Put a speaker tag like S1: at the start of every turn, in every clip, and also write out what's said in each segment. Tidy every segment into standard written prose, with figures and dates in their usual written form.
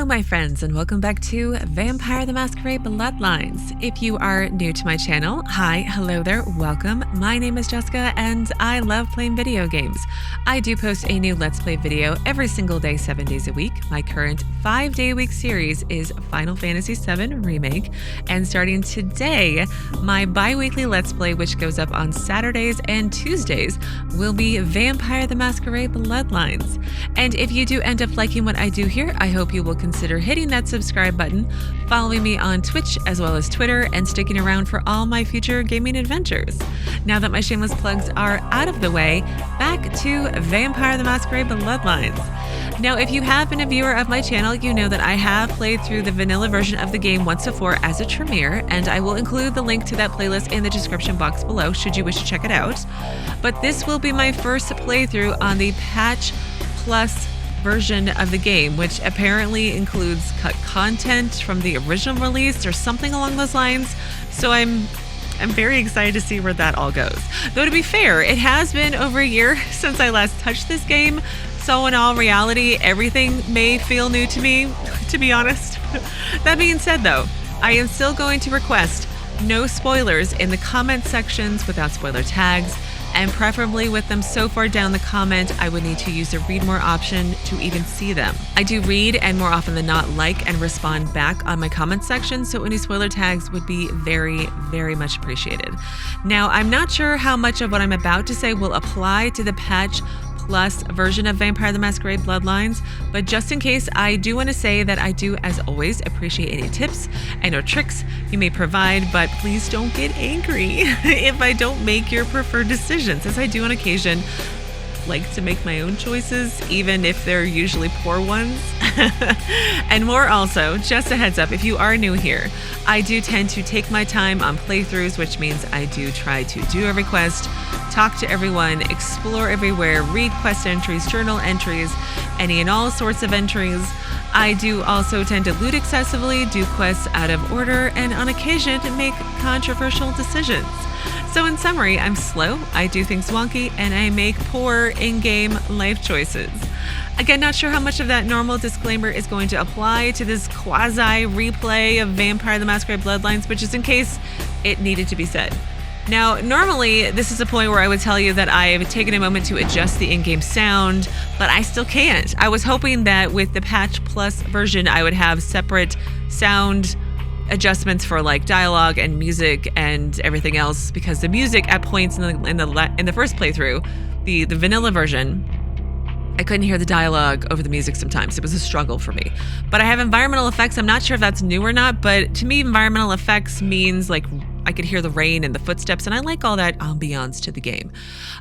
S1: Hello, my friends, and welcome back to Vampire the Masquerade Bloodlines. If you are new to my channel, hi, hello there, welcome. My name is Jesika, and I love playing video games. I do post a new Let's Play video every single day, 7 days a week. My current 5-day-a-week series is Final Fantasy VII Remake, and starting today, my bi-weekly Let's Play, which goes up on Saturdays and Tuesdays, will be Vampire the Masquerade Bloodlines. And if you do end up liking what I do here, I hope you will consider hitting that subscribe button, following me on Twitch as well as Twitter, and sticking around for all my future gaming adventures. Now that my shameless plugs are out of the way, back to Vampire the Masquerade Bloodlines. Now, if you have been a viewer of my channel, you know that I have played through the vanilla version of the game once before as a Tremere, and I will include the link to that playlist in the description box below should you wish to check it out. But this will be my first playthrough on the Patch Plus version of the game, which apparently includes cut content from the original release or something along those lines. So I'm very excited to see where that all goes. Though to be fair, it has been over a year since I last touched this game, so in all reality, everything may feel new to me, to be honest. That being said though, I am still going to request no spoilers in the comment sections without spoiler tags, and preferably with them so far down the comment, I would need to use the read more option to even see them. I do read and more often than not like and respond back on my comment section, so any spoiler tags would be very, very much appreciated. Now, I'm not sure how much of what I'm about to say will apply to the Patch Plus version of Vampire the Masquerade Bloodlines, but just in case, I do want to say that I do, as always, appreciate any tips and or tricks you may provide, but please don't get angry if I don't make your preferred decisions, as I do on occasion like to make my own choices, even if they're usually poor ones. And more also, just a heads up, if you are new here, I do tend to take my time on playthroughs, which means I do try to do every quest, talk to everyone, explore everywhere, read quest entries, journal entries, any and all sorts of entries. I do also tend to loot excessively, do quests out of order, and on occasion make controversial decisions. So in summary, I'm slow, I do things wonky, and I make poor in-game life choices. Again, not sure how much of that normal disclaimer is going to apply to this quasi-replay of Vampire the Masquerade Bloodlines, but just in case it needed to be said. Now, normally, this is a point where I would tell you that I've taken a moment to adjust the in-game sound, but I still can't. I was hoping that with the Patch Plus version, I would have separate sound adjustments for like dialogue and music and everything else, because the music at points in the first playthrough, the vanilla version, I couldn't hear the dialogue over the music sometimes. It was a struggle for me. But I have environmental effects. I'm not sure if that's new or not, but to me, environmental effects means like I could hear the rain and the footsteps, and I like all that ambiance to the game.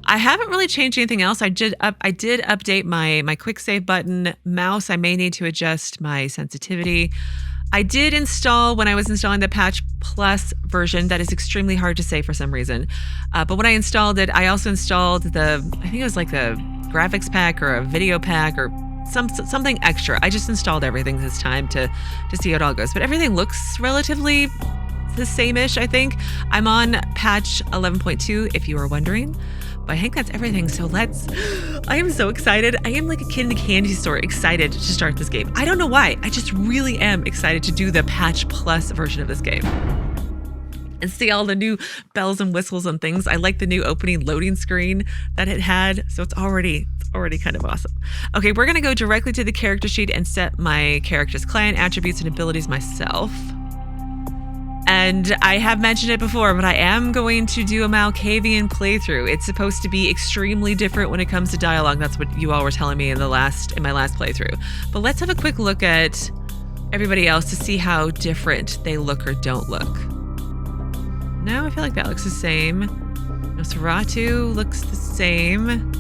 S1: I haven't really changed anything else. I did update my quick save button. Mouse, I may need to adjust my sensitivity. I did install, when I was installing the Patch Plus version, that is extremely hard to say for some reason. But when I installed it, I also installed I think it was like the graphics pack or a video pack or something extra. I just installed everything this time to see how it all goes. But everything looks relatively the same-ish, I think. I'm on patch 11.2, if you were wondering. But I think that's everything, so I am so excited. I am like a kid in a candy store, excited to start this game. I don't know why, I just really am excited to do the Patch Plus version of this game and see all the new bells and whistles and things. I like the new opening loading screen that it had, so it's already kind of awesome. Okay, we're gonna go directly to the character sheet and set my character's clan attributes and abilities myself. And I have mentioned it before, but I am going to do a Malkavian playthrough. It's supposed to be extremely different when it comes to dialogue. That's what you all were telling me in my last playthrough. But let's have a quick look at everybody else to see how different they look or don't look. No, I feel like that looks the same. Nosferatu looks the same.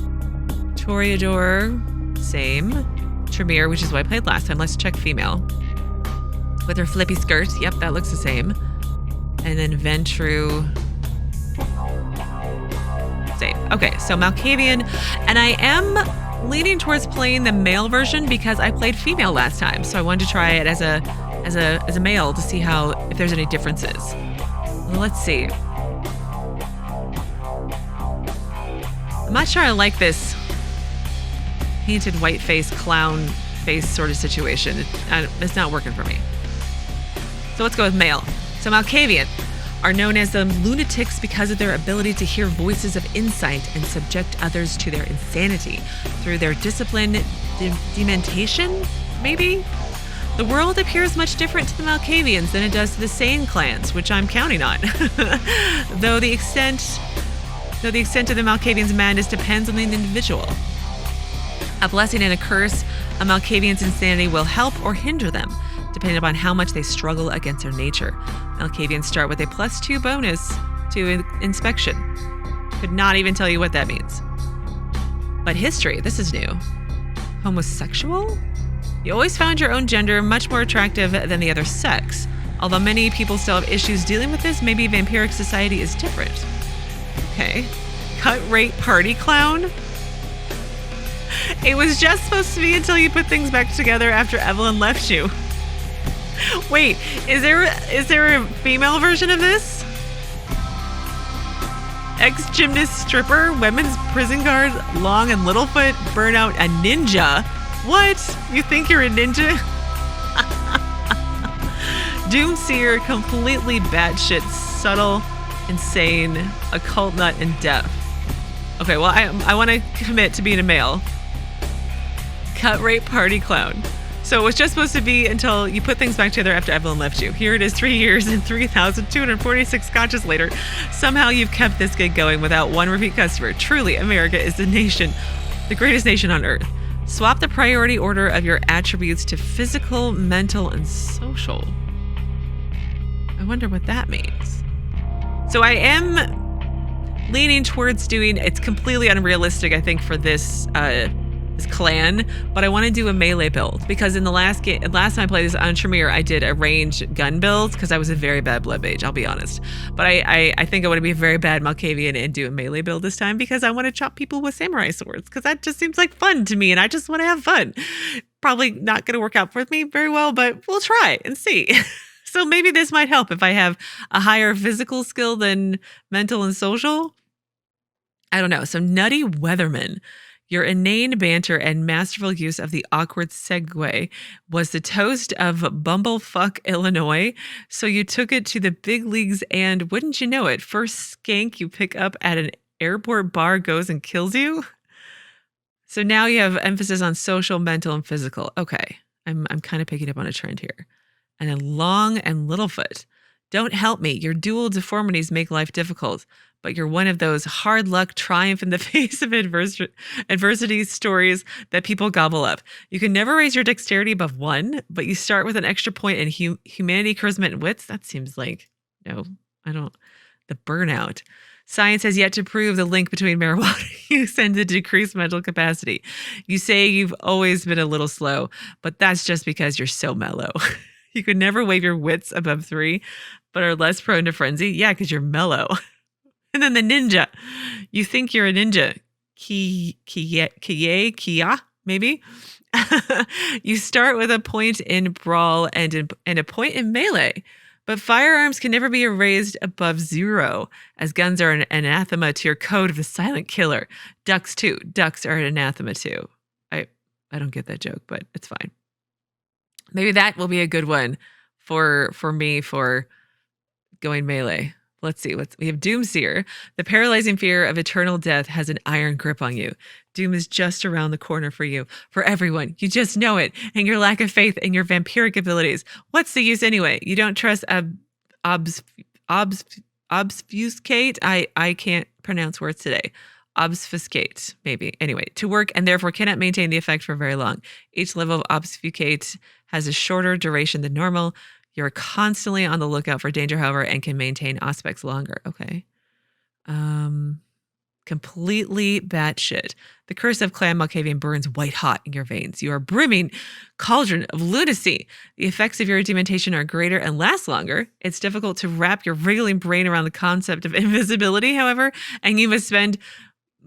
S1: Toreador, same. Tremere, which is what I played last time. Let's check female. With her flippy skirt, yep, that looks the same. And then Ventru, same. Okay, so Malkavian, and I am leaning towards playing the male version because I played female last time, so I wanted to try it as a male to see if there's any differences. Well, let's see. I'm not sure I like this painted white face clown face sort of situation. It's not working for me. So let's go with male. So Malkavian are known as the lunatics because of their ability to hear voices of insight and subject others to their insanity through their discipline, dementation, maybe? The world appears much different to the Malkavians than it does to the Sane clans, which I'm counting on. Though the extent of the Malkavians' madness depends on the individual. A blessing and a curse, a Malkavian's insanity will help or hinder them, depending upon how much they struggle against their nature. Malkavians start with a +2 bonus to inspection. Could not even tell you what that means. But history, this is new. Homosexual? You always found your own gender much more attractive than the other sex. Although many people still have issues dealing with this, maybe vampiric society is different. Okay. Cut rate party clown? It was just supposed to be until you put things back together after Evelyn left you. Wait, is there a female version of this? Ex-gymnast stripper, women's prison guard, long and Littlefoot, burnout, a ninja. What? You think you're a ninja? Doomseer, completely batshit, subtle, insane, occult nut, and deaf. Okay, well, I want to commit to being a male. Cut rate party clown. So it was just supposed to be until you put things back together after Evelyn left you. Here it is 3 years and 3,246 scotches later. Somehow you've kept this gig going without one repeat customer. Truly, America is the greatest nation on earth. Swap the priority order of your attributes to physical, mental, and social. I wonder what that means. So I am leaning towards doing, it's completely unrealistic, I think, for this clan, but I want to do a melee build because in the last time I played this on Tremere, I did a ranged gun build because I was a very bad blood mage, I'll be honest. But I think I want to be a very bad Malkavian and do a melee build this time because I want to chop people with samurai swords because that just seems like fun to me and I just want to have fun. Probably not going to work out for me very well, but we'll try and see. So maybe this might help if I have a higher physical skill than mental and social. I don't know. So Nutty Weatherman. Your inane banter and masterful use of the awkward segue was the toast of Bumblefuck, Illinois. So you took it to the big leagues and wouldn't you know it, first skank you pick up at an airport bar goes and kills you. So now you have emphasis on social, mental, and physical. Okay, I'm kind of picking up on a trend here. And then Long and Littlefoot. Don't help me. Your dual deformities make life difficult. But you're one of those hard luck triumph in the face of adversity stories that people gobble up. You can never raise your dexterity above 1, but you start with an extra point in humanity, charisma, and wits. That seems like, no, I don't. The burnout. Science has yet to prove the link between marijuana use and the decreased mental capacity. You say you've always been a little slow, but that's just because you're so mellow. You could never wave your wits above 3, but are less prone to frenzy. Yeah, because you're mellow. And then the ninja. You think you're a ninja. Kia, maybe? You start with a point in brawl and a point in melee. But firearms can never be raised above 0, as guns are an anathema to your code of the silent killer. Ducks, too. Ducks are an anathema, too. I don't get that joke, but it's fine. Maybe that will be a good one for me for going melee. Let's see. We have Doomseer. The paralyzing fear of eternal death has an iron grip on you. Doom is just around the corner for you, for everyone. You just know it, and your lack of faith in your vampiric abilities. What's the use anyway? You don't trust obfuscate. I can't pronounce words today. Obfuscate, maybe. Anyway, to work and therefore cannot maintain the effect for very long. Each level of obfuscate has a shorter duration than normal. You're constantly on the lookout for danger, however, and can maintain aspects longer. Okay. Completely batshit. The curse of Clan Malkavian burns white hot in your veins. You are brimming cauldron of lunacy. The effects of your dementation are greater and last longer. It's difficult to wrap your wriggling brain around the concept of invisibility, however, and you must spend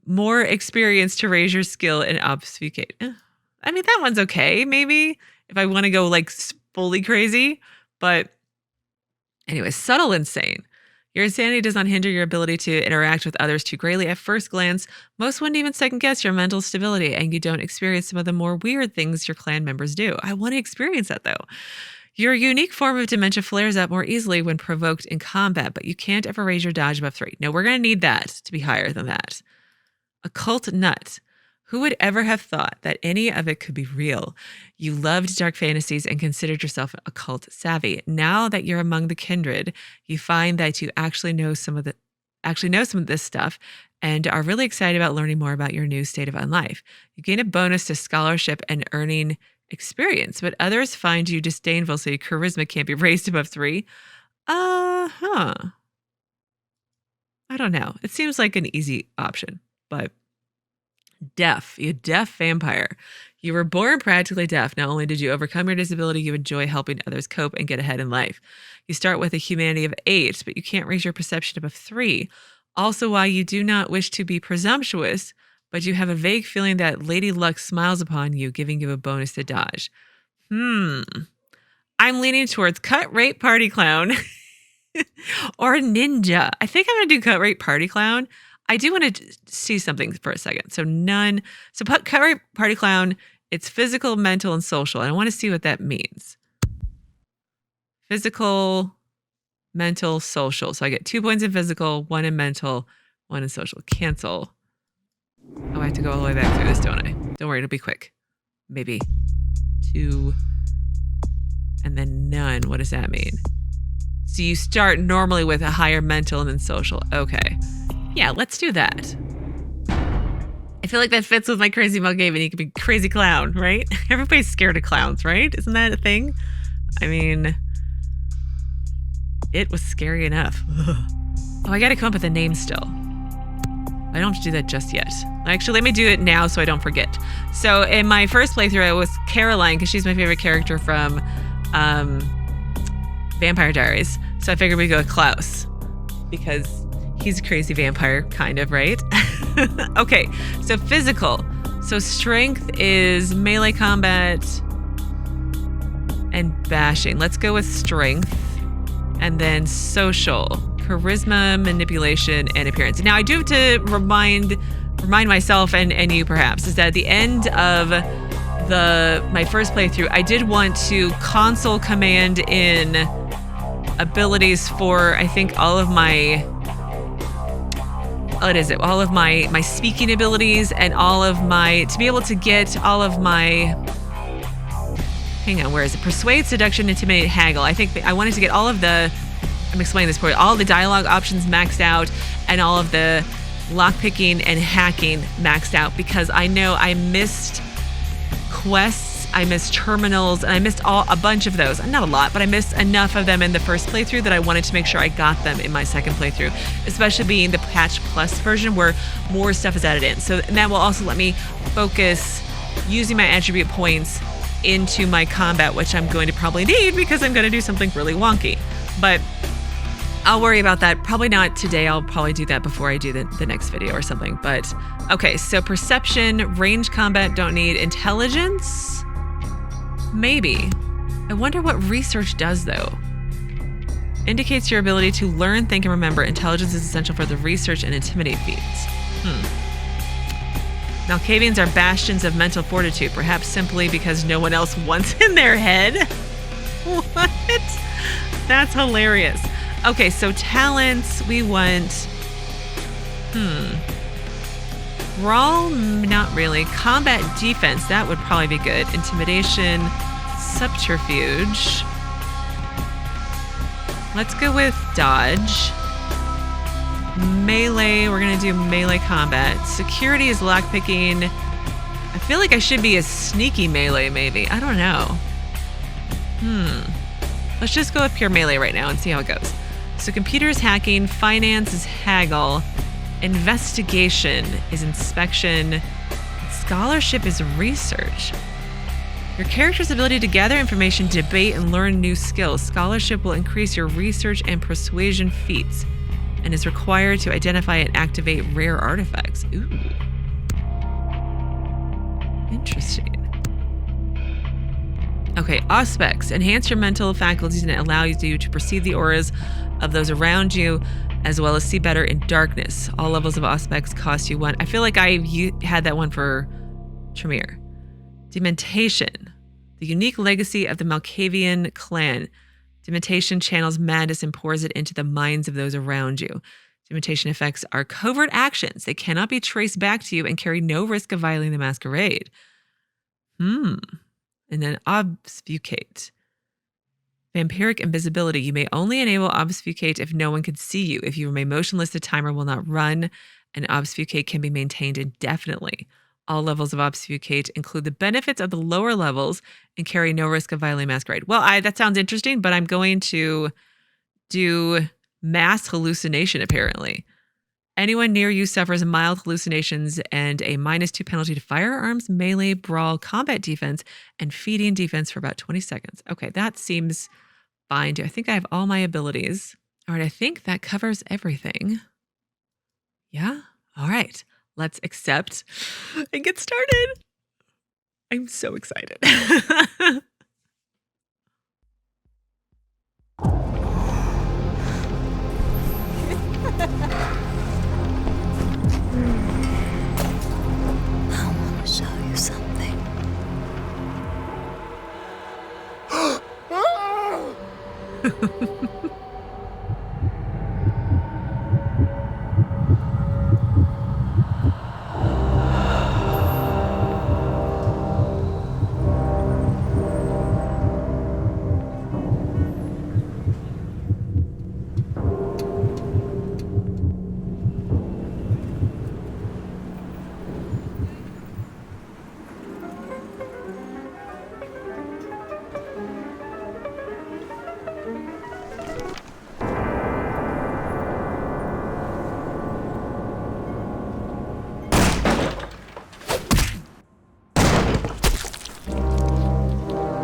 S1: more experience to raise your skill in obfuscate. I mean, that one's okay, maybe, if I want to go like fully crazy. But anyway, subtle insane. Your insanity does not hinder your ability to interact with others too greatly. At first glance, most wouldn't even second guess your mental stability, and you don't experience some of the more weird things your clan members do. I want to experience that though. Your unique form of dementia flares up more easily when provoked in combat, but you can't ever raise your dodge above 3. No, we're going to need that to be higher than that. Occult nut. Who would ever have thought that any of it could be real? You loved dark fantasies and considered yourself occult savvy. Now that you're among the kindred, you find that you actually know some of this stuff and are really excited about learning more about your new state of unlife. You gain a bonus to scholarship and earning experience, but others find you disdainful, so your charisma can't be raised above 3. I don't know. It seems like an easy option, but deaf. You deaf vampire. You were born practically deaf. Not only did you overcome your disability, you enjoy helping others cope and get ahead in life. You start with a humanity of 8, but you can't raise your perception above 3. Also, why you do not wish to be presumptuous, but you have a vague feeling that Lady Luck smiles upon you, giving you a bonus to dodge. I'm leaning towards cut rate party clown or ninja. I think I'm going to do cut rate party clown. I do want to see something for a second. So none. So cut rate party clown, it's physical, mental, and social. And I want to see what that means. Physical, mental, social. So I get 2 points in physical, 1 in mental, 1 in social. Cancel. Oh, I have to go all the way back through this, don't I? Don't worry, it'll be quick. Maybe 2 and then none. What does that mean? So you start normally with a higher mental and then social. Okay. Yeah, let's do that. I feel like that fits with my crazy Malkavian. You could be crazy clown, right? Everybody's scared of clowns, right? Isn't that a thing? I mean, it was scary enough. Oh, I got to come up with a name still. I don't have to do that just yet. Actually, let me do it now so I don't forget. So in my first playthrough, it was Caroline because she's my favorite character from Vampire Diaries. So I figured we'd go with Klaus because he's a crazy vampire, kind of, right? Okay, so physical. So strength is melee combat and bashing. Let's go with strength. And then social, charisma, manipulation, and appearance. Now, I do have to remind myself and you perhaps, is that at the end of my first playthrough, I did want to console command in abilities for, I think, all of my speaking abilities and to be able to get all of my, hang on, where is it? Persuade, seduction, intimidate, haggle. I think I wanted to get all of the, I'm explaining this for you, all the dialogue options maxed out and all of the lockpicking and hacking maxed out because I know I missed quests, I missed terminals, and I missed a bunch of those. Not a lot, but I missed enough of them in the first playthrough that I wanted to make sure I got them in my second playthrough, especially being the Patch Plus version where more stuff is added in. So that will also let me focus using my attribute points into my combat, which I'm going to probably need because I'm going to do something really wonky. But I'll worry about that. Probably not today. I'll probably do that before I do the next video or something. But okay, so perception, range combat, don't need. Intelligence? Maybe. I wonder what research does though. Indicates your ability to learn, think, and remember. Intelligence is essential for the research and intimidate feats. Malkavians are bastions of mental fortitude, perhaps simply because no one else wants in their head. What? That's hilarious. Okay, so talents, we want, brawl, not really. Combat defense, that would probably be good. Intimidation, subterfuge. Let's go with dodge. Melee, we're gonna do melee combat. Security is lockpicking. I feel like I should be a sneaky melee, maybe. I don't know. Let's just go with pure melee right now and see how it goes. So computer is hacking, finance is haggle, investigation is inspection, scholarship is research. Your character's ability to gather information, debate, and learn new skills. Scholarship will increase your research and persuasion feats and is required to identify and activate rare artifacts. Ooh. Interesting. Okay, aspects. Enhance your mental faculties and allow you to perceive the auras of those around you. as well as see better in darkness. All levels of aspects cost you 1. I feel like I had that one for Tremere. Dementation. The unique legacy of the Malkavian clan. Dementation channels madness and pours it into the minds of those around you. Dementation effects are covert actions. They cannot be traced back to you and carry no risk of violating the Masquerade. And then obfuscate. Vampiric invisibility. You may only enable obfuscate if no one can see you. If you remain motionless, the timer will not run, and obfuscate can be maintained indefinitely. All levels of obfuscate include the benefits of the lower levels and carry no risk of violating Masquerade. Well, that sounds interesting, but I'm going to do mass hallucination, apparently. Anyone near you suffers mild hallucinations and a -2 penalty to firearms, melee, brawl, combat defense, and feeding defense for about 20 seconds. Okay, that seems fine. I think I have all my abilities. All right, I think that covers everything. Yeah? All right, let's accept and get started. I'm so excited.
S2: I want to show you something.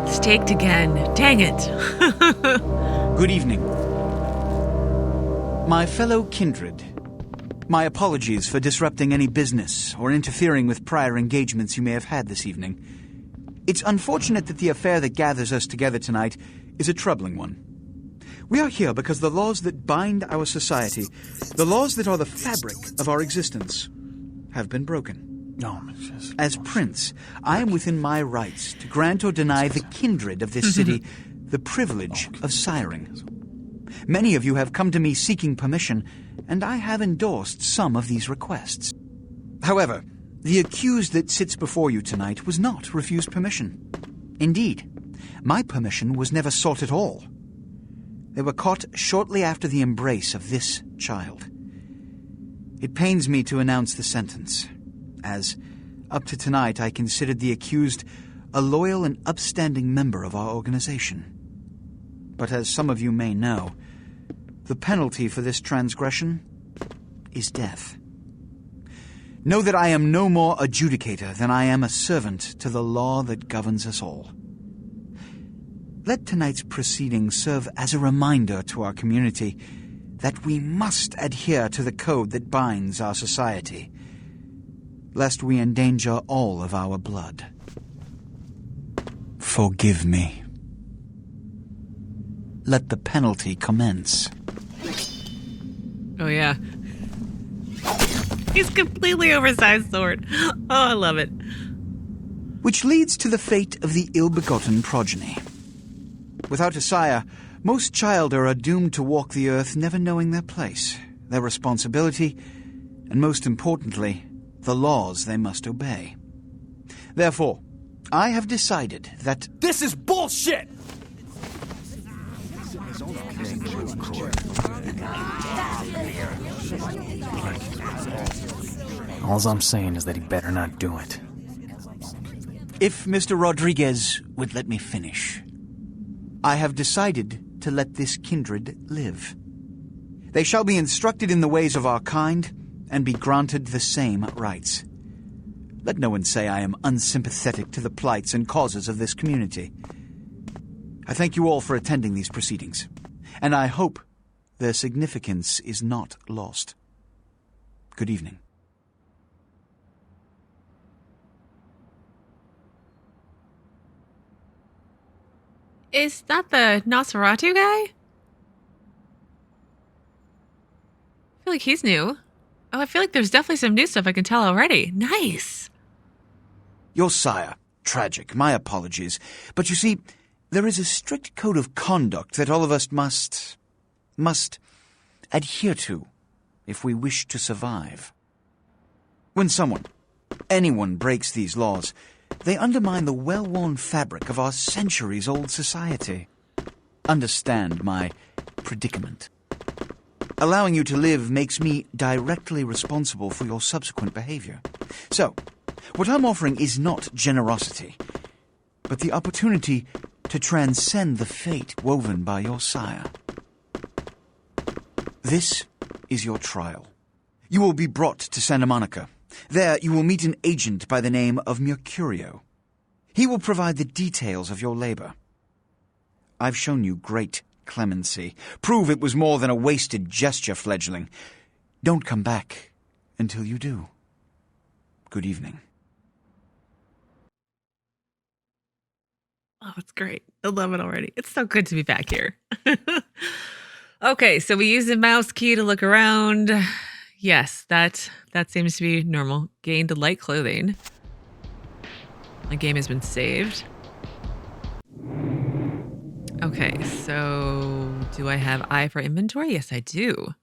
S1: Staked again. Dang it.
S3: Good evening. My fellow kindred, my apologies for disrupting any business or interfering with prior engagements you may have had this evening. It's unfortunate that the affair that gathers us together tonight is a troubling one. We are here because the laws that bind our society, the laws that are the fabric of our existence, have been broken. As Prince, I am within my rights to grant or deny the kindred of this city the privilege of siring. Many of you have come to me seeking permission, and I have endorsed some of these requests. However, the accused that sits before you tonight was not refused permission. Indeed, my permission was never sought at all. They were caught shortly after the embrace of this child. It pains me to announce the sentence, as, up to tonight, I considered the accused a loyal and upstanding member of our organization. But as some of you may know, the penalty for this transgression is death. Know that I am no more adjudicator than I am a servant to the law that governs us all. Let tonight's proceedings serve as a reminder to our community that we must adhere to the code that binds our society, lest we endanger all of our blood. Forgive me. Let the penalty commence.
S1: Oh, yeah. He's completely oversized sword. Oh, I love it.
S3: Which leads to the fate of the ill-begotten progeny. Without a sire, most childer are doomed to walk the earth never knowing their place, their responsibility, and most importantly, the laws they must obey. Therefore, I have decided that...
S4: This is bullshit!
S5: All I'm saying is that he better not do it.
S3: If Mr. Rodriguez would let me finish. I have decided to let this kindred live. They shall be instructed in the ways of our kind and be granted the same rights. Let no one say I am unsympathetic to the plights and causes of this community. I thank you all for attending these proceedings, and I hope their significance is not lost. Good evening.
S1: Is that the Nosferatu guy? feel like he's new. Oh, I feel like there's definitely some new stuff I can tell already. Nice.
S3: Your sire. Tragic. My apologies. But you see, there is a strict code of conduct that all of us must adhere to if we wish to survive. When anyone breaks these laws, they undermine the well-worn fabric of our centuries-old society. Understand my predicament. Allowing you to live makes me directly responsible for your subsequent behavior. So, what I'm offering is not generosity, but the opportunity to transcend the fate woven by your sire. This is your trial. You will be brought to Santa Monica. There you will meet an agent by the name of Mercurio. He will provide the details of your labor. I've shown you great clemency. Prove it was more than a wasted gesture, fledgling. Don't come back until you do. Good evening.
S1: Oh, it's great. I love it already. It's so good to be back here. Okay, so we use the mouse key to look around. Yes, that seems to be normal. Gained light clothing. My game has been saved. Okay, so do I have eye for inventory? Yes, I do.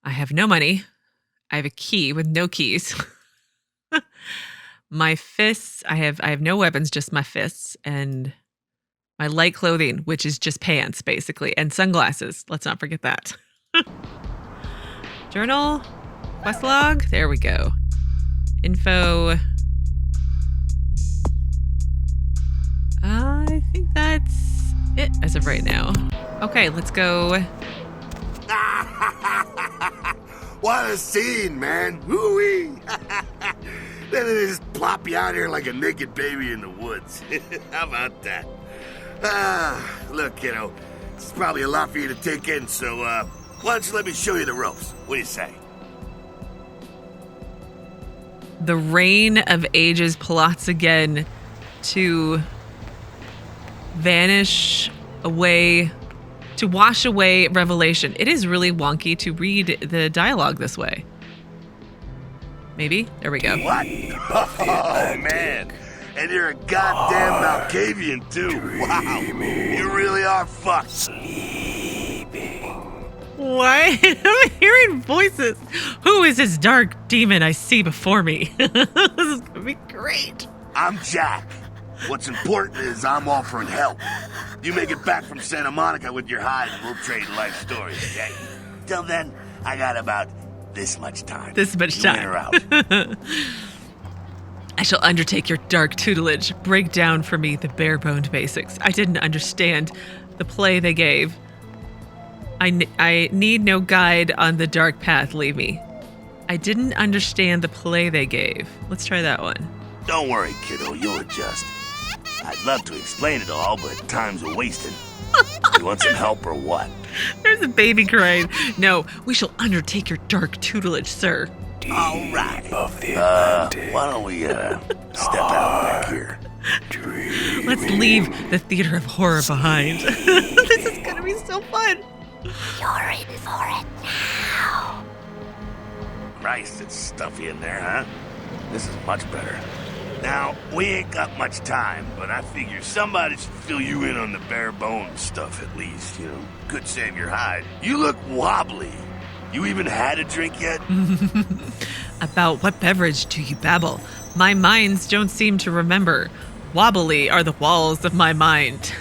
S1: I have no money. I have a key with no keys. My fists, I have no weapons, just my fists, and my light clothing, which is just pants, basically, and sunglasses. Let's not forget that. Journal, quest log, there we go. Info. I think that's it as of right now. Okay, let's go.
S4: What a scene, man. Woo-wee. Then they just plop you out here like a naked baby in the woods. How about that? Look, kiddo, it's probably a lot for you to take in, so, why don't you let me show you the ropes? What do you say?
S1: The Reign of Ages plots again to vanish away, to wash away revelation. It is really wonky to read the dialogue this way. Maybe? There we go.
S4: What? Oh, man. And you're a goddamn Malkavian, too. Wow. You really are fucked.
S5: Sleeping.
S1: What? I'm hearing voices. Who is this dark demon I see before me? This is going to be great.
S4: I'm Jack. What's important is I'm offering help. You make it back from Santa Monica with your hide and we'll trade life stories, okay? Till then, I got about this much time.
S1: This much
S4: You
S1: time.
S4: in or out?
S1: I shall undertake your dark tutelage. Break down for me the bare-boned basics. I didn't understand the play they gave. I need no guide on the dark path, leave me. I didn't understand the play they gave. Let's try that one.
S4: Don't worry, kiddo, you'll adjust. I'd love to explain it all, but time's a-wasting. You want some help or what?
S1: There's a baby crying. No, we shall undertake your dark tutelage, sir.
S4: All right.
S5: Of the Atlantic.
S4: Why don't we, step out back here?
S1: Let's leave the theater of horror behind. This is gonna be so fun.
S2: You're in for it now.
S4: Christ, it's stuffy in there, huh? This is much better. Now, we ain't got much time, but I figure somebody should fill you in on the bare bones stuff at least, you know? Could save your hide. You look wobbly. You even had a drink yet?
S1: About what beverage do you babble? My minds don't seem to remember. Wobbly are the walls of my mind.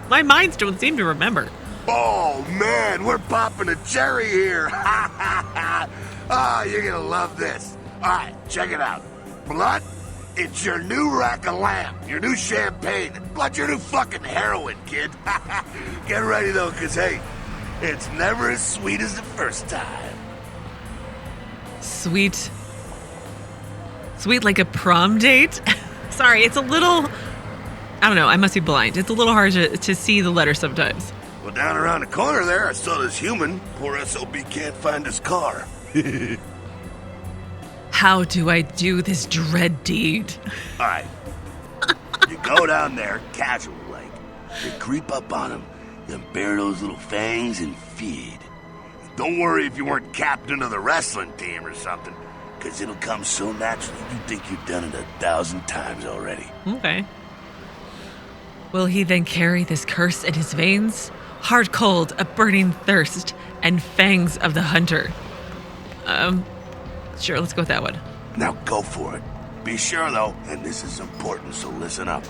S1: My minds don't seem to remember.
S4: Oh, man, we're popping a cherry here. Ah, you're gonna love this. All right, check it out. Blood, it's your new rack of lamb, your new champagne. Blood, your new fucking heroin, kid. Get ready, though, because, hey, it's never as sweet as the first time.
S1: Sweet. Sweet like a prom date? Sorry, it's a little... I don't know, I must be blind. It's a little hard to see the letter sometimes.
S4: Well, down around the corner there, I saw this human. Poor SOB can't find his car.
S1: How do I do this dread deed?
S4: All right. You go down there, casual like. You creep up on him, then bare those little fangs and feed. Don't worry if you weren't captain of the wrestling team or something, because it'll come so naturally you think you've done it 1,000 times already.
S1: Okay. Will he then carry this curse in his veins? Hard cold, a burning thirst, and fangs of the hunter. Sure, let's go with that one.
S4: Now go for it. Be sure, though, and this is important, so listen up.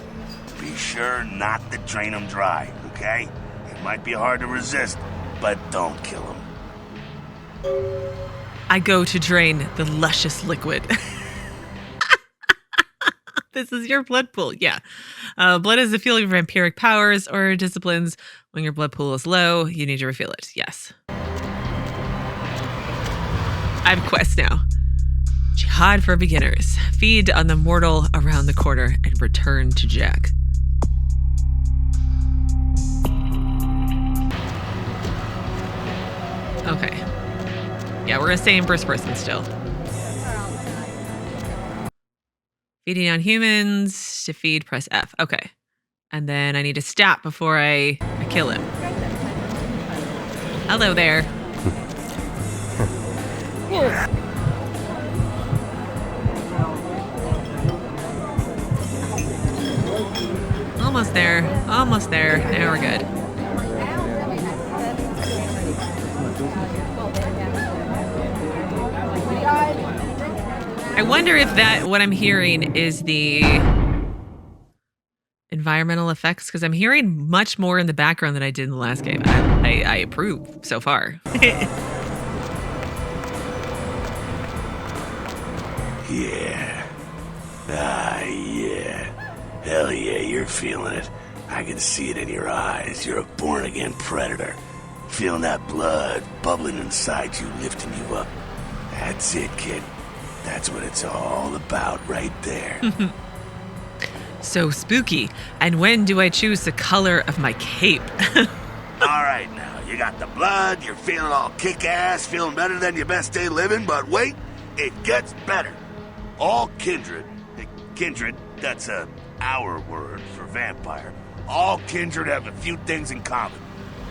S4: Be sure not to drain him dry, okay? It might be hard to resist, but don't kill him.
S1: I go to drain the luscious liquid. This is your blood pool, yeah. Blood is the fueling of vampiric powers or disciplines. When your blood pool is low, you need to refill it, yes. I have a quest now. Jihad for beginners. Feed on the mortal around the corner and return to Jack. Okay. Yeah, we're gonna stay in first person still. Feeding on humans. To feed, press F. Okay. And then I need to stab before I kill him. Hello there. Almost there. Almost there. Now we're good. I wonder if what I'm hearing is the environmental effects, because I'm hearing much more in the background than I did in the last game. I approve so far.
S4: Yeah. Ah, yeah. Hell yeah, you're feeling it. I can see it in your eyes. You're a born-again predator. Feeling that blood bubbling inside you, lifting you up. That's it, kid. That's what it's all about right there.
S1: So spooky. And when do I choose the color of my cape?
S4: All right, now, you got the blood, you're feeling all kick-ass, feeling better than your best day living, but wait, it gets better. All kindred, that's our word for vampire. All kindred have a few things in common.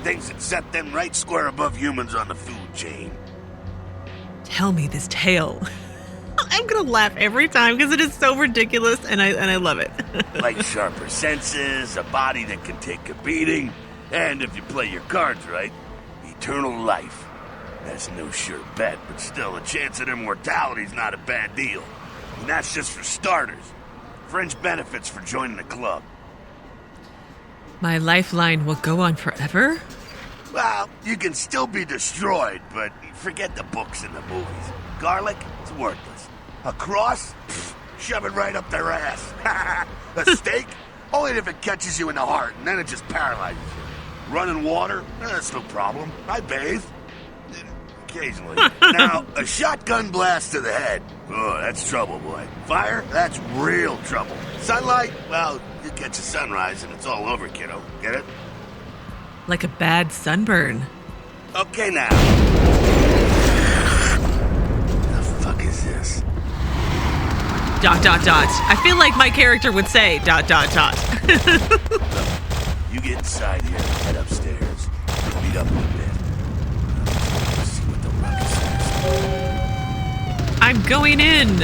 S4: Things that set them right square above humans on the food chain.
S1: Tell me this tale. I'm gonna laugh every time because it is so ridiculous, and I love it.
S4: Like sharper senses, a body that can take a beating, and if you play your cards right, eternal life. That's no sure bet, but still, a chance at immortality's not a bad deal. And that's just for starters. Fringe benefits for joining the club.
S1: My lifeline will go on forever?
S4: Well, you can still be destroyed, but forget the books and the movies. Garlic, it's worthless. A cross? Pfft, shove it right up their ass. A stake? Only if it catches you in the heart, and then it just paralyzes you. Running water? That's no problem. I bathe. Occasionally. Now, a shotgun blast to the head. Oh, that's trouble, boy. Fire? That's real trouble. Sunlight? Well, you catch a sunrise and it's all over, kiddo. Get it?
S1: Like a bad sunburn.
S4: Okay, now. The fuck is this? ...
S1: I feel like my character would say ...
S4: You get inside here, head upstairs. Meet up in a bit. Let's see what the ruckus is.
S1: I'm going in.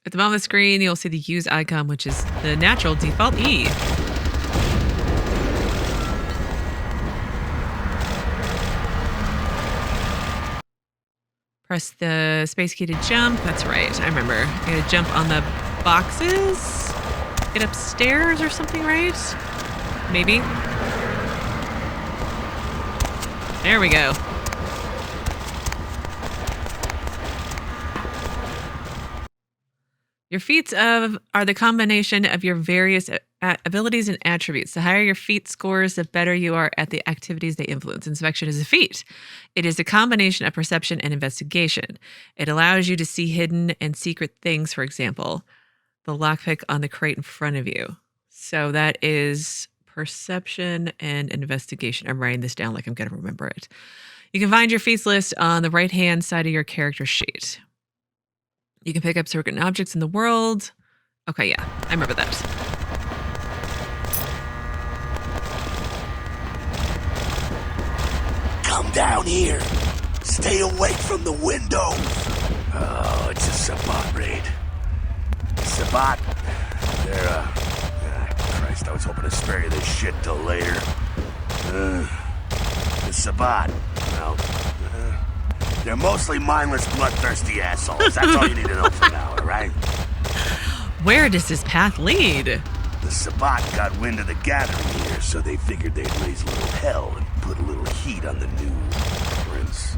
S1: At the bottom of the screen, you'll see the use icon, which is the natural default E. Press the space key to jump. That's right. I remember. I gotta jump on the boxes. Get upstairs or something, right? Maybe. There we go. Your feats are the combination of your various abilities and attributes. The higher your feat scores, the better you are at the activities they influence. Inspection is a feat. It is a combination of perception and investigation. It allows you to see hidden and secret things, for example, the lockpick on the crate in front of you. So that is perception and investigation. I'm writing this down like I'm going to remember it. You can find your feats list on the right-hand side of your character sheet. You can pick up certain objects in the world. Okay, yeah, I remember that.
S4: Come down here. Stay away from the windows. Oh, it's a Sabbat raid. Sabbat, they're, Christ, I was hoping to spare you this shit till later. The Sabbat, well, they're mostly mindless, bloodthirsty assholes. That's all you need to know for now, alright?
S1: Where does this path lead?
S4: The Sabbat got wind of the gathering here, so they figured they'd raise a little hell and put a little heat on the new prince.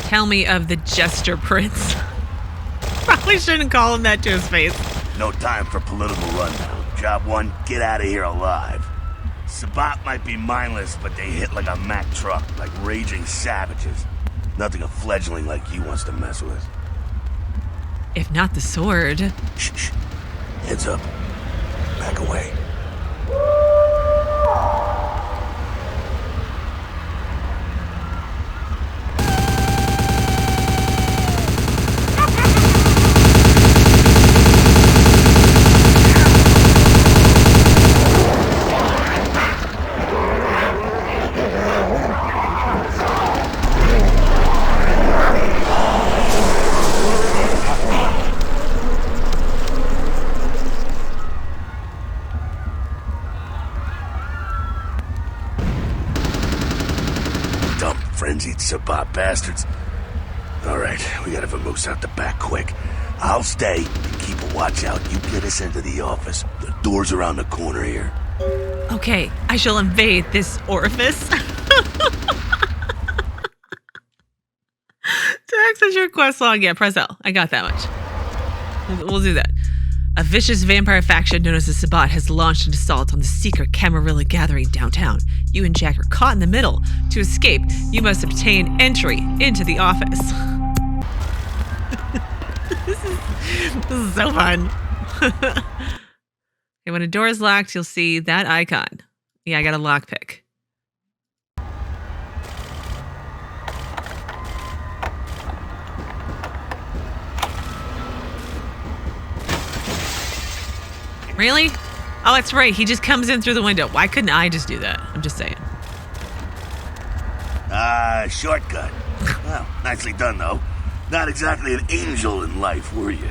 S1: Tell me of the Jester Prince. Probably shouldn't call him that to his face.
S4: No time for political rundown. Job one, get out of here alive. Sabbat might be mindless, but they hit like a Mack truck, like raging savages. Nothing a fledgling like you wants to mess with.
S1: If not the sword.
S4: Shh, shh. Heads up. Back away. Frenzied Sabbat bastards. Alright, we gotta vamoose out the back quick. I'll stay and keep a watch out. You get us into the office. The door's around the corner here.
S1: Okay, I shall invade this orifice. To access your quest log, yeah, press L. I got that much. We'll do that. A vicious vampire faction known as the Sabbat has launched an assault on the secret Camarilla gathering downtown. You and Jack are caught in the middle. To escape, you must obtain entry into the office. This is so fun. Okay, when a door is locked, you'll see that icon. Yeah, I got a lockpick. Really? Oh, that's right. He just comes in through the window. Why couldn't I just do that? I'm just saying.
S4: Shortcut. Well, nicely done, though. Not exactly an angel in life, were you?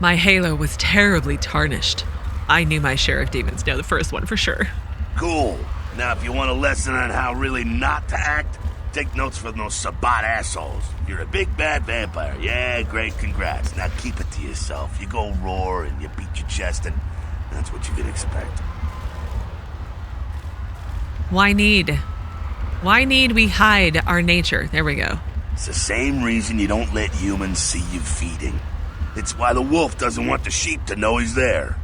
S1: My halo was terribly tarnished. I knew my share of demons. No, the first one for sure.
S4: Cool. Now, if you want a lesson on how really not to act, take notes from those Sabbat assholes. You're a big bad vampire. Yeah, great, congrats. Now keep it to yourself. You go roar and you beat your chest, and that's what you can expect.
S1: Why need we hide our nature? There we go.
S4: It's the same reason you don't let humans see you feeding. It's why the wolf doesn't want the sheep to know he's there.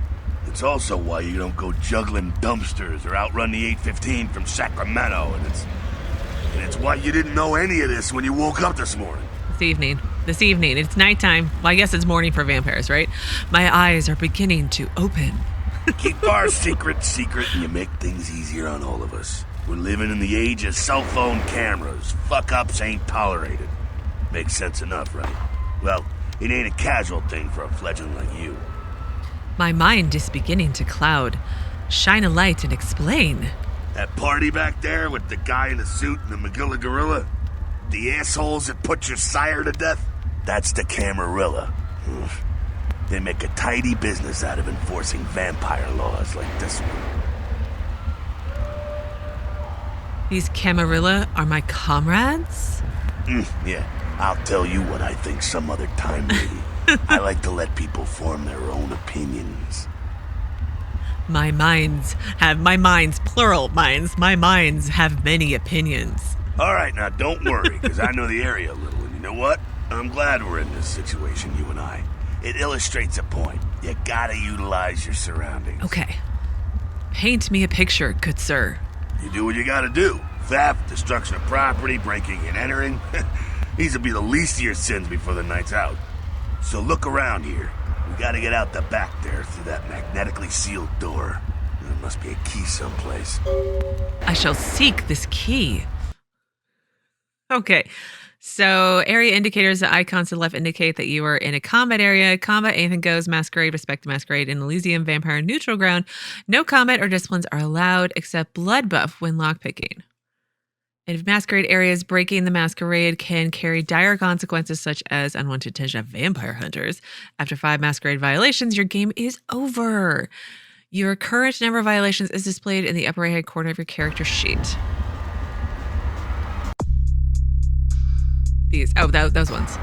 S4: It's also why you don't go juggling dumpsters or outrun the 815 from Sacramento, and it's why you didn't know any of this when you woke up this morning.
S1: This evening. It's nighttime. Well, I guess it's morning for vampires, right? My eyes are beginning to open.
S4: Keep our secret, and you make things easier on all of us. We're living in the age of cell phone cameras. Fuck-ups ain't tolerated. Makes sense enough, right? Well, it ain't a casual thing for a fledgling like you.
S1: My mind is beginning to cloud. Shine a light and explain.
S4: That party back there with the guy in the suit and the Magilla Gorilla? The assholes that put your sire to death? That's the Camarilla. They make a tidy business out of enforcing vampire laws like this one.
S1: These Camarilla are my comrades?
S4: Yeah, I'll tell you what I think some other time, maybe. I like to let people form their own opinions.
S1: My minds, plural minds. My minds have many opinions.
S4: All right, now don't worry, because I know the area a little, and you know what? I'm glad we're in this situation, you and I. It illustrates a point. You gotta utilize your surroundings.
S1: Okay. Paint me a picture, good sir.
S4: You do what you gotta do. Theft, destruction of property, breaking and entering. These will be the least of your sins before the night's out. So look around here. We gotta get out the back there through that magnetically sealed door. There must be a key someplace.
S1: I shall seek this key. Okay. So area indicators, the icons to the left indicate that you are in a combat area. Combat, anything goes. Masquerade, respect the Masquerade. In Elysium, Vampire, neutral ground. No combat or disciplines are allowed except blood buff when lockpicking. In Masquerade areas, breaking the Masquerade can carry dire consequences such as unwanted attention of vampire hunters. After 5 Masquerade violations, your game is over. Your current number of violations is displayed in the upper right-hand corner of your character sheet. Those ones.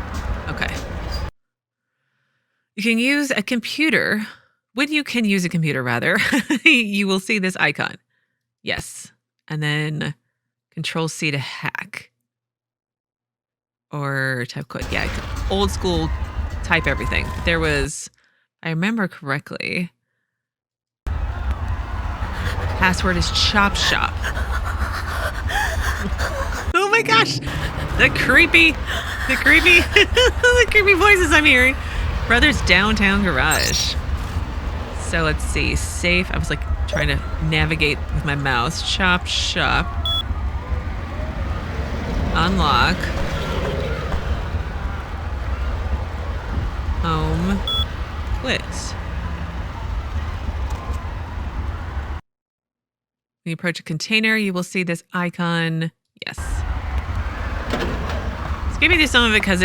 S1: Okay. You can use a computer. When you can use a computer, rather, you will see this icon. Yes. And then Control C to hack. Or type code. Yeah, old school type everything. There was, I remember correctly, password is chop shop. Oh my gosh. The creepy the creepy voices I'm hearing. Brothers Downtown Garage. So let's see. Safe. I was like trying to navigate with my mouse. Chop shop. Unlock. Home. Quit. When you approach a container, you will see this icon. Yes. Skip me through some of it because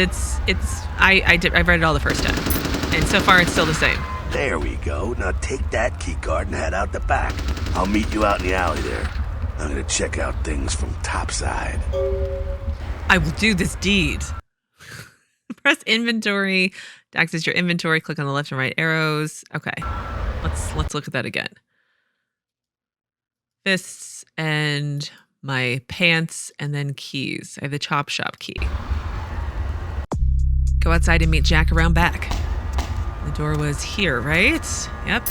S1: I've read it all the first time. And so far it's still the same.
S4: There we go. Now take that keycard and head out the back. I'll meet you out in the alley there. I'm gonna check out things from topside.
S1: I will do this deed. Press inventory to access your inventory. Click on the left and right arrows. Okay. Let's look at that again. Fists and my pants and then keys. I have the chop shop key. Go outside and meet Jack around back. The door was here, right? Yep.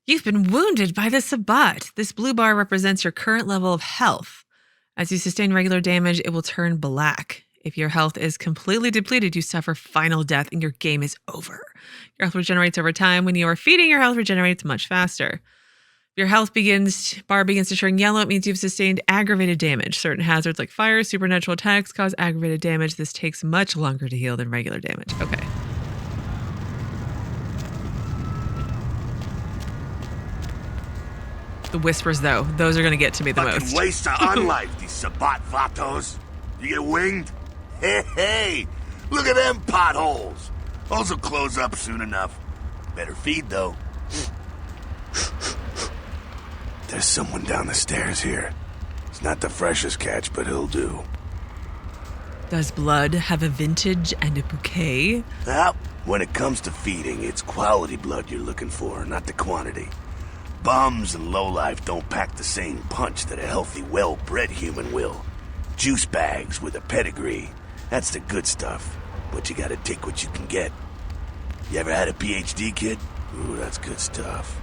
S1: You've been wounded by the Sabbat. This blue bar represents your current level of health. As you sustain regular damage, it will turn black. If your health is completely depleted, you suffer final death and your game is over. Your health regenerates over time. When you are feeding, your health regenerates much faster. If your health bar begins to turn yellow, it means you've sustained aggravated damage. Certain hazards like fire, supernatural attacks cause aggravated damage. This takes much longer to heal than regular damage. Okay. The whispers, though, those are going to get to me the
S4: Fucking
S1: most.
S4: waste of unlife, these Sabbat vatos. You get winged? Hey, look at them potholes. Those will close up soon enough. Better feed, though. There's someone down the stairs here. It's not the freshest catch, but he'll do.
S1: Does blood have a vintage and a bouquet?
S4: Well, when it comes to feeding, it's quality blood you're looking for, not the quantity. Bums and lowlife don't pack the same punch that a healthy, well-bred human will. Juice bags with a pedigree. That's the good stuff. But you gotta take what you can get. You ever had a PhD, kid? Ooh, that's good stuff.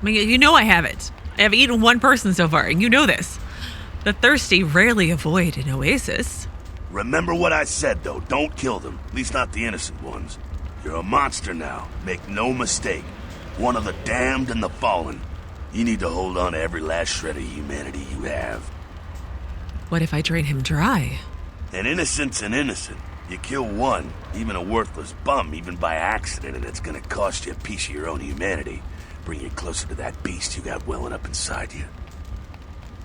S1: I mean, you know I haven't. I have eaten one person so far, and you know this. The thirsty rarely avoid an oasis.
S4: Remember what I said, though. Don't kill them. At least not the innocent ones. You're a monster now. Make no mistake. One of the damned and the fallen. You need to hold on to every last shred of humanity you have.
S1: What if I drain him dry?
S4: An innocent's an innocent. You kill one, even a worthless bum, even by accident, and it's gonna cost you a piece of your own humanity. Bring you closer to that beast you got welling up inside you.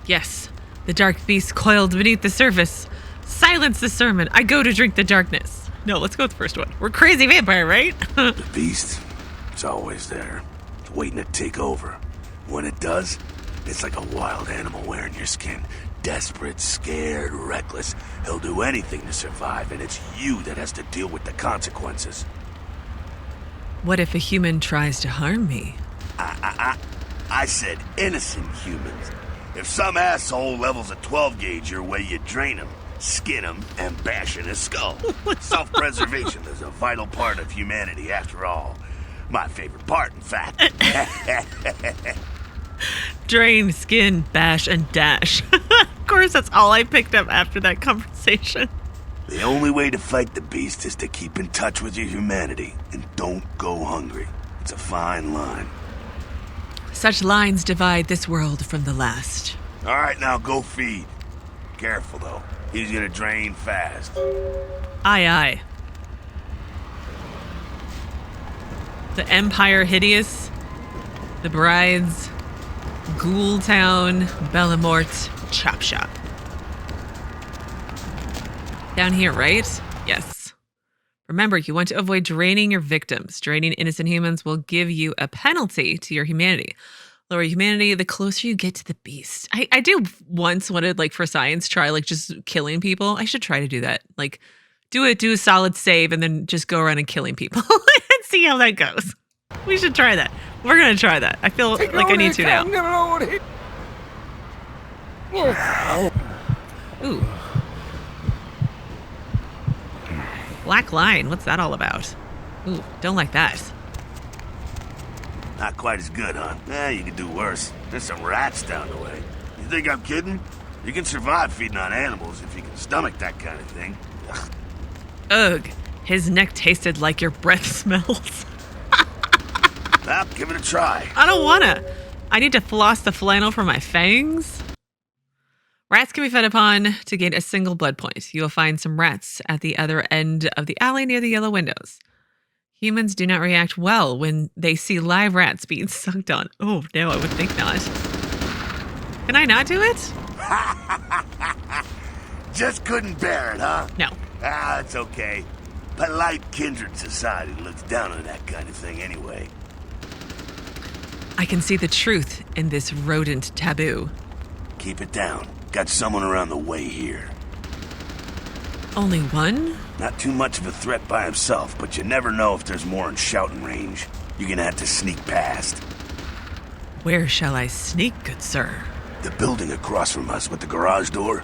S1: Yes, the dark beast coiled beneath the surface. Silence the sermon. I go to drink the darkness. No, let's go with the first one. We're crazy vampire, right?
S4: The beast, it's always there, waiting to take over. When it does, it's like a wild animal wearing your skin. Desperate, scared, reckless. He'll do anything to survive, and it's you that has to deal with the consequences.
S1: What if a human tries to harm me?
S4: I said innocent humans. If some asshole levels a 12 gauge your way, you drain him, skin him, and bash in his skull. Self-preservation is a vital part of humanity, after all. My favorite part, in fact.
S1: Drain, skin, bash, and dash. Of course, that's all I picked up after that conversation.
S4: The only way to fight the beast is to keep in touch with your humanity and don't go hungry. It's a fine line.
S1: Such lines divide this world from the last.
S4: All right, now go feed. Careful, though. He's gonna drain fast.
S1: Aye, aye. The Empire Hideous, the Brides, Ghoul Town, Bellamort, Chop Shop. Down here, right? Yes. Remember, you want to avoid draining your victims. Draining innocent humans will give you a penalty to your humanity. Lower humanity, the closer you get to the beast. I do once wanted, like, for science, try, like, just killing people. I should try to do that. Like, do a solid save and then just go around and killing people and see how that goes. We should try that. We're going to try that. I feel like I need to now. Ooh. Black line, what's that all about? Ooh, don't like that.
S4: Not quite as good, huh? You could do worse. There's some rats down the way. You think I'm kidding? You can survive feeding on animals if you can stomach that kind of thing.
S1: Ugh, his neck tasted like your breath smells.
S4: Well, give it a try.
S1: I don't wanna. I need to floss the flannel from my fangs. Rats can be fed upon to gain a single blood point. You will find some rats at the other end of the alley near the yellow windows. Humans do not react well when they see live rats being sucked on. Oh, no, I would think not. Can I not do it?
S4: Just couldn't bear it, huh?
S1: No.
S4: It's okay. Polite kindred society looks down on that kind of thing anyway.
S1: I can see the truth in this rodent taboo.
S4: Keep it down. Got someone around the way here.
S1: Only one?
S4: Not too much of a threat by himself, but you never know if there's more in shouting range. You're gonna have to sneak past.
S1: Where shall I sneak, good sir?
S4: The building across from us with the garage door.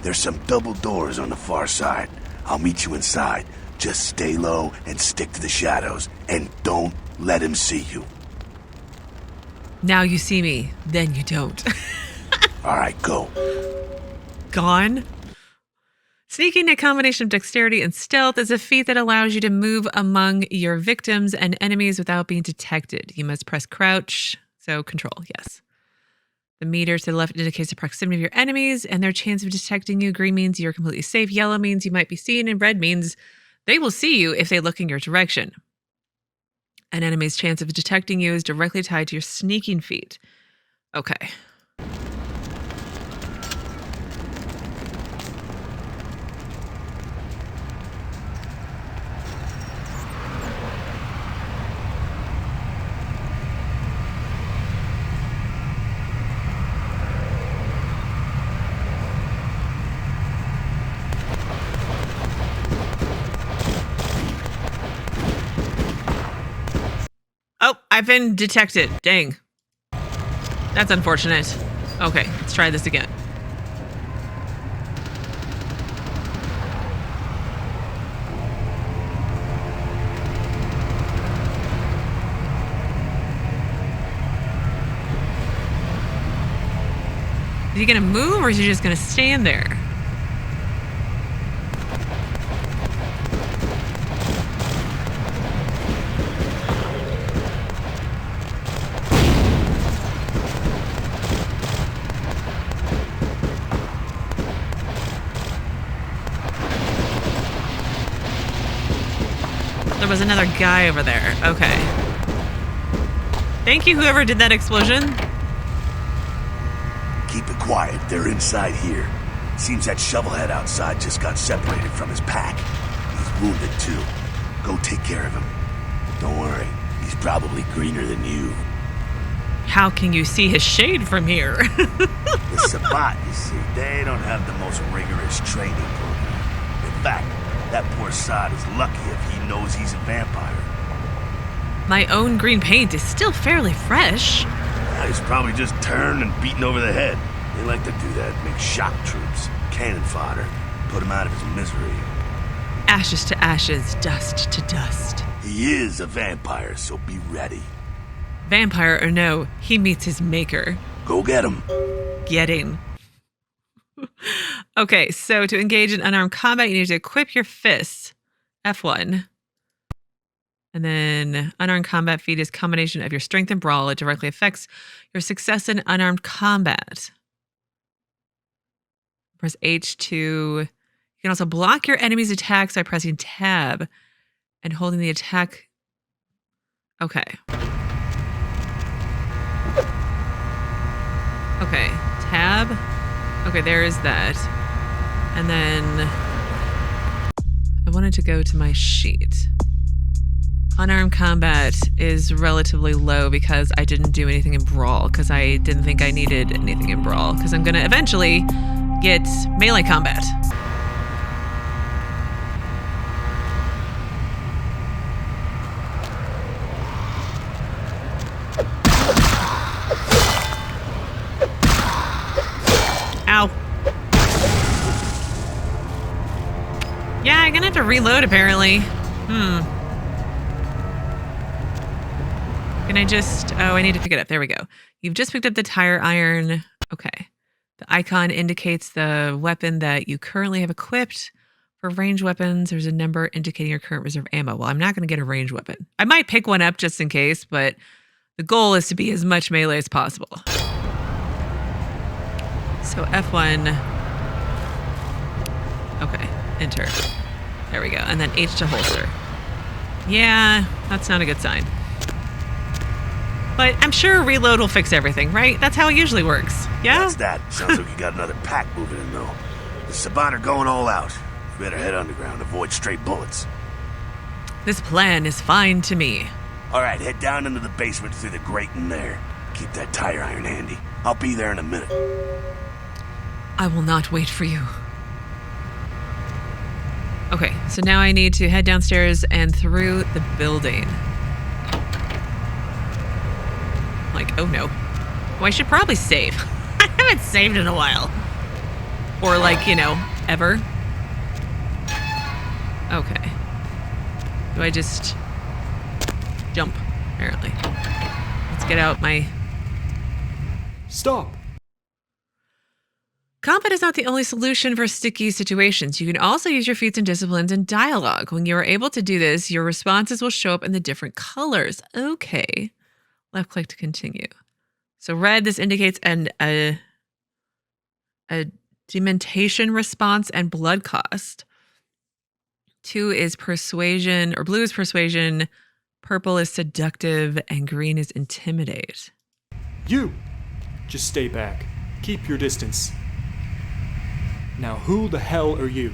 S4: There's some double doors on the far side. I'll meet you inside. Just stay low and stick to the shadows. And don't let him see you.
S1: Now you see me, then you don't.
S4: All right, go.
S1: Gone? Sneaking, a combination of dexterity and stealth, is a feat that allows you to move among your victims and enemies without being detected. You must press crouch, so control, yes. The meter to the left indicates the proximity of your enemies and their chance of detecting you. Green means you're completely safe. Yellow means you might be seen. And red means they will see you if they look in your direction. An enemy's chance of detecting you is directly tied to your sneaking feat. Okay. Oh, I've been detected. Dang. That's unfortunate. Okay, let's try this again. Is he gonna move or is he just gonna stand there? There was another guy over there. Okay. Thank you, whoever did that explosion.
S4: Keep it quiet. They're inside here. Seems that shovelhead outside just got separated from his pack. He's wounded, too. Go take care of him. Don't worry. He's probably greener than you.
S1: How can you see his shade from here?
S4: The Sabbat, you see, they don't have the most rigorous training program. In fact, that poor sod is lucky if he knows he's a vampire.
S1: My own green paint is still fairly fresh.
S4: He's probably just turned and beaten over the head. They like to do that, make shock troops, cannon fodder, put him out of his misery.
S1: Ashes to ashes, dust to dust.
S4: He is a vampire, so be ready.
S1: Vampire or no, he meets his maker.
S4: Go get him.
S1: Getting. Okay, so to engage in unarmed combat, you need to equip your fists. F1. And then unarmed combat feat is combination of your strength and brawl. It directly affects your success in unarmed combat. Press H2. You can also block your enemy's attacks by pressing tab and holding the attack. Okay. Okay, tab. Okay, there is that. And then I wanted to go to my sheet. Unarmed combat is relatively low because I didn't do anything in Brawl, because I didn't think I needed anything in Brawl, because I'm going to eventually get melee combat. Ow. Yeah, I'm going to have to reload apparently. Can I just... Oh, I need to pick it up. There we go. You've just picked up the tire iron. Okay. The icon indicates the weapon that you currently have equipped. For range weapons, there's a number indicating your current reserve ammo. Well, I'm not going to get a range weapon. I might pick one up just in case, but the goal is to be as much melee as possible. So F1. Okay. Enter. There we go. And then H to holster. Yeah, that's not a good sign. But I'm sure reload will fix everything, right? That's how it usually works. Yeah?
S4: That's that. Sounds like you got another pack moving in, though. The Sabat are going all out. You better head underground, avoid stray bullets.
S1: This plan is fine to me.
S4: All right, head down into the basement through the grate in there. Keep that tire iron handy. I'll be there in a minute.
S1: I will not wait for you. Okay, so now I need to head downstairs and through the building. Like, oh no. Well, I should probably save. I haven't saved in a while. Or like, you know, ever. Okay. Do I just jump? Apparently. Let's get out my...
S6: Stop!
S1: Combat is not the only solution for sticky situations. You can also use your feats and disciplines in dialogue. When you are able to do this, your responses will show up in the different colors. Okay. Left click to continue. So red, this indicates a dementation response and blood cost. 2 is persuasion, or blue is persuasion, purple is seductive, and green is intimidate.
S6: You! Just stay back. Keep your distance. Now who the hell are you?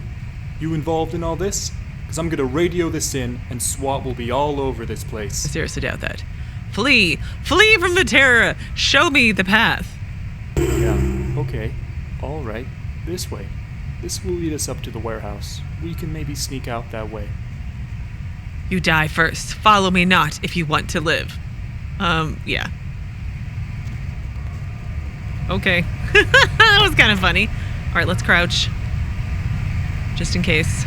S6: You involved in all this? Because I'm gonna radio this in and SWAT will be all over this place.
S1: I seriously doubt that. Flee! Flee from the terror! Show me the path!
S6: Yeah, okay. Alright. This way. This will lead us up to the warehouse. We can maybe sneak out that way.
S1: You die first. Follow me not if you want to live. Yeah. Okay. That was kind of funny. Alright, let's crouch. Just in case.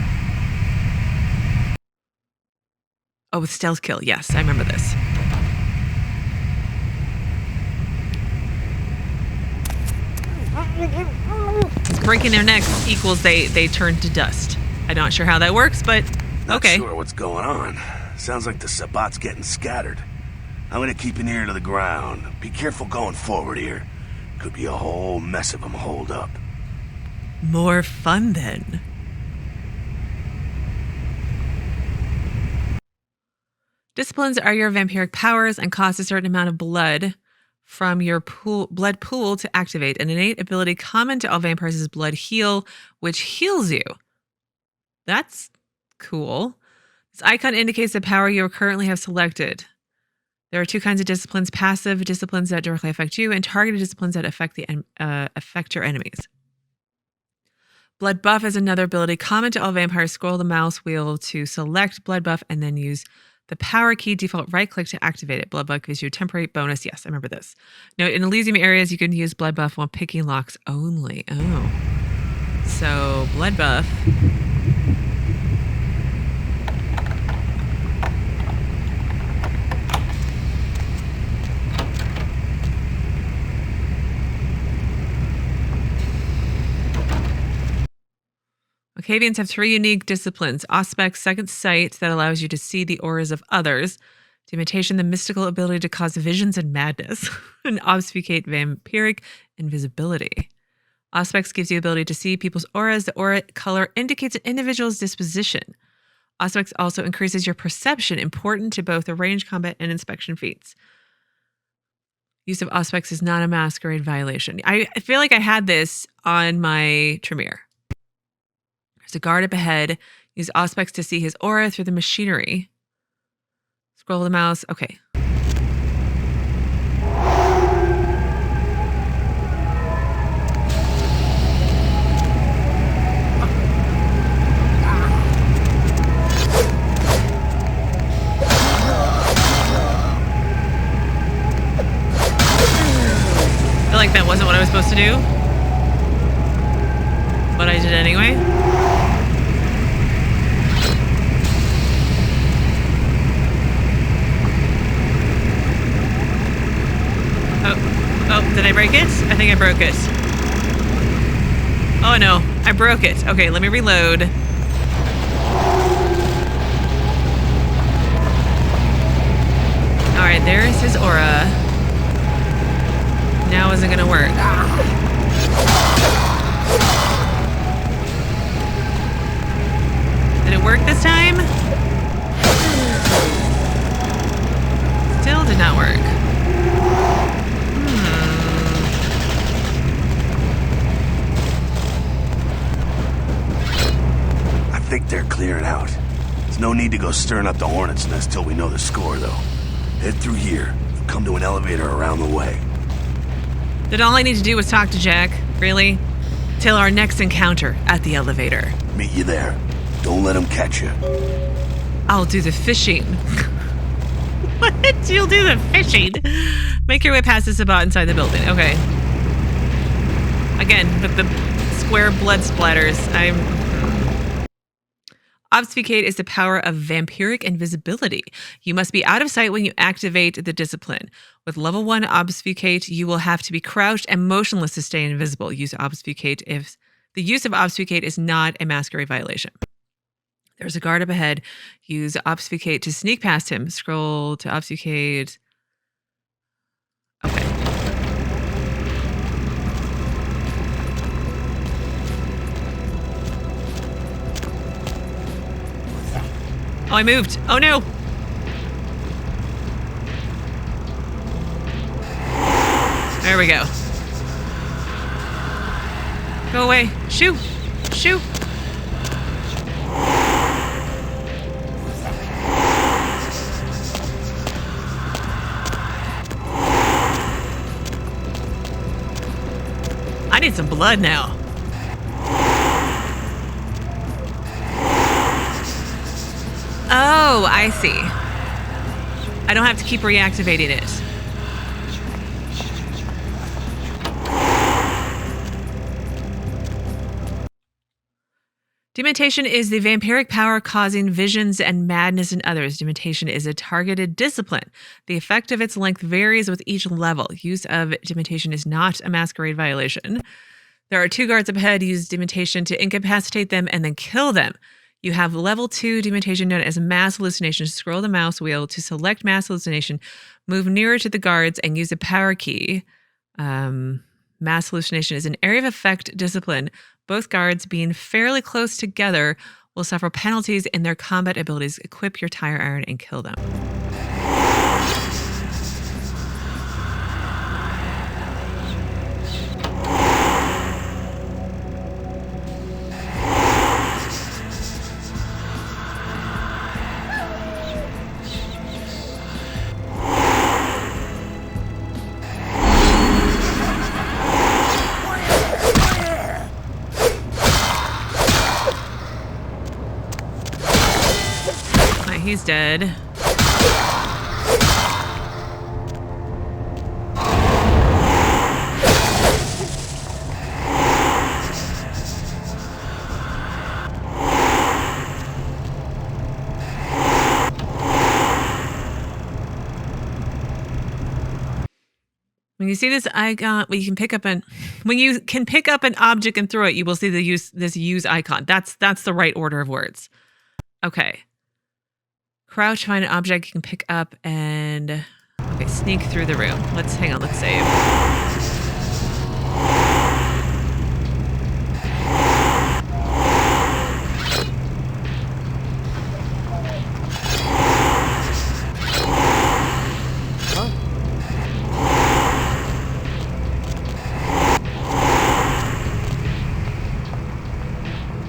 S1: Oh, with stealth kill. Yes, I remember this. Breaking their necks equals they turn to dust. I'm not sure how that works, but okay.
S4: Not sure what's going on. Sounds like the Sabat's getting scattered. I'm gonna keep an ear to the ground. Be careful going forward here. Could be a whole mess of them holed up.
S1: More fun then. Disciplines are your vampiric powers and cost a certain amount of blood from your blood pool to activate. An innate ability common to all vampires is blood heal, which heals you. That's cool. This icon indicates the power you currently have selected. There are 2 kinds of disciplines: passive disciplines that directly affect you, and targeted disciplines that affect your enemies. Blood buff is another ability common to all vampires. Scroll the mouse wheel to select blood buff and then use the power key, default right click to activate it. Blood buff gives you a temporary bonus. Yes, I remember this. Now, in Elysium areas, you can use blood buff while picking locks only. Oh. So, blood buff. Malkavians have 3 unique disciplines. Auspex, second sight, that allows you to see the auras of others. Dementation, the mystical ability to cause visions and madness. And obfuscate, vampiric invisibility. Auspex gives you the ability to see people's auras. The aura color indicates an individual's disposition. Auspex also increases your perception, important to both the range combat and inspection feats. Use of Auspex is not a masquerade violation. I feel like I had this on my Tremere. There's a guard up ahead. Use Auspex to see his aura through the machinery. Scroll the mouse. Okay. I feel like that wasn't what I was supposed to do, but I did anyway. Oh, did I break it? I think I broke it. Oh no, I broke it. Okay, let me reload. All right, there's his aura. Now is it gonna work? Did it work this time? Still did not work.
S4: I think they're clearing out. There's no need to go stirring up the hornet's nest till we know the score, though. Head through here. Come to an elevator around the way.
S1: Did all I need to do was talk to Jack? Really? Till our next encounter at the elevator.
S4: Meet you there. Don't let them catch you.
S1: I'll do the fishing. What? You'll do the fishing? Make your way past the Sabat inside the building. Okay. Again, with the square blood splatters, Obfuscate is the power of vampiric invisibility. You must be out of sight when you activate the discipline. With level 1 Obfuscate, you will have to be crouched and motionless to stay invisible. Use Obfuscate if the use of Obfuscate is not a masquerade violation. There's a guard up ahead. Use Obfuscate to sneak past him. Scroll to Obfuscate. Okay. Oh, I moved. Oh no. There we go. Go away. Shoo. Shoo. I need some blood now. Oh, I see. I don't have to keep reactivating it. Dementation is the vampiric power causing visions and madness in others. Dementation is a targeted discipline. The effect of its length varies with each level. Use of dementation is not a masquerade violation. There are 2 guards up ahead. Use dementation to incapacitate them and then kill them. You have level 2 dementation known as mass hallucination. Scroll the mouse wheel to select mass hallucination. Move nearer to the guards and use a power key. Mass hallucination is an area of effect discipline. Both guards, being fairly close together, will suffer penalties in their combat abilities. Equip your tire iron and kill them. He's dead. When you see this icon, when you can pick up an object and throw it, you will see this use icon. That's the right order of words. Okay. Crouch, find an object you can pick up and sneak through the room. Let's save.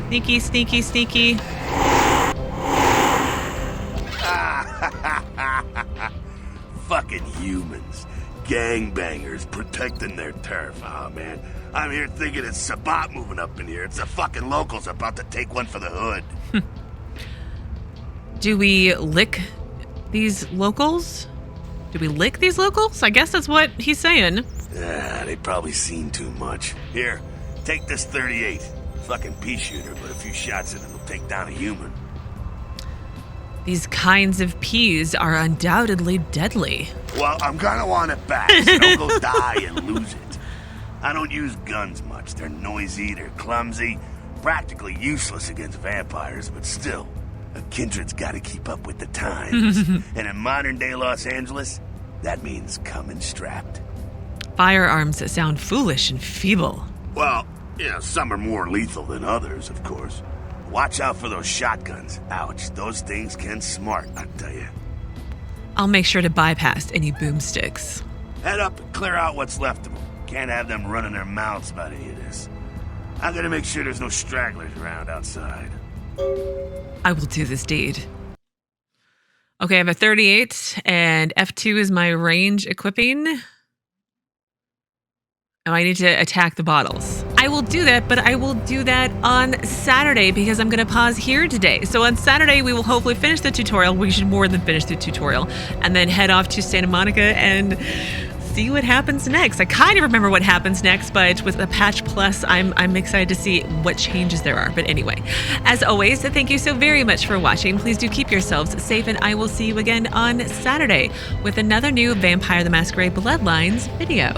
S1: Sneaky, sneaky, sneaky.
S4: Fucking humans. Gangbangers protecting their turf. Oh, man. I'm here thinking it's Sabat moving up in here. It's the fucking locals about to take one for the hood.
S1: Do we lick these locals? I guess that's what he's saying.
S4: Yeah, they probably seen too much. Here, take this 38. Fucking pea shooter, but a few shots in it will take down a human.
S1: These kinds of peas are undoubtedly deadly.
S4: Well, I'm gonna want it back, so don't go die and lose it. I don't use guns much. They're noisy, they're clumsy, practically useless against vampires, but still, a kindred's gotta keep up with the times. And in modern-day Los Angeles, that means coming strapped.
S1: Firearms sound foolish and feeble.
S4: Well, yeah, some are more lethal than others, of course. Watch out for those shotguns. Ouch, those things can smart, I tell you.
S1: I'll make sure to bypass any boomsticks.
S4: Head up and clear out what's left of them. Can't have them running their mouths about any of this. I'm gonna make sure there's no stragglers around outside.
S1: I will do this deed. Okay, I have a 38, and F2 is my range equipping. Oh, I need to attack the bottles. I will do that, but I will do that on Saturday because I'm going to pause here today. So on Saturday, we will hopefully finish the tutorial. We should more than finish the tutorial and then head off to Santa Monica and see what happens next. I kind of remember what happens next, but with the patch plus, I'm excited to see what changes there are. But anyway, as always, thank you so very much for watching. Please do keep yourselves safe, and I will see you again on Saturday with another new Vampire the Masquerade Bloodlines video.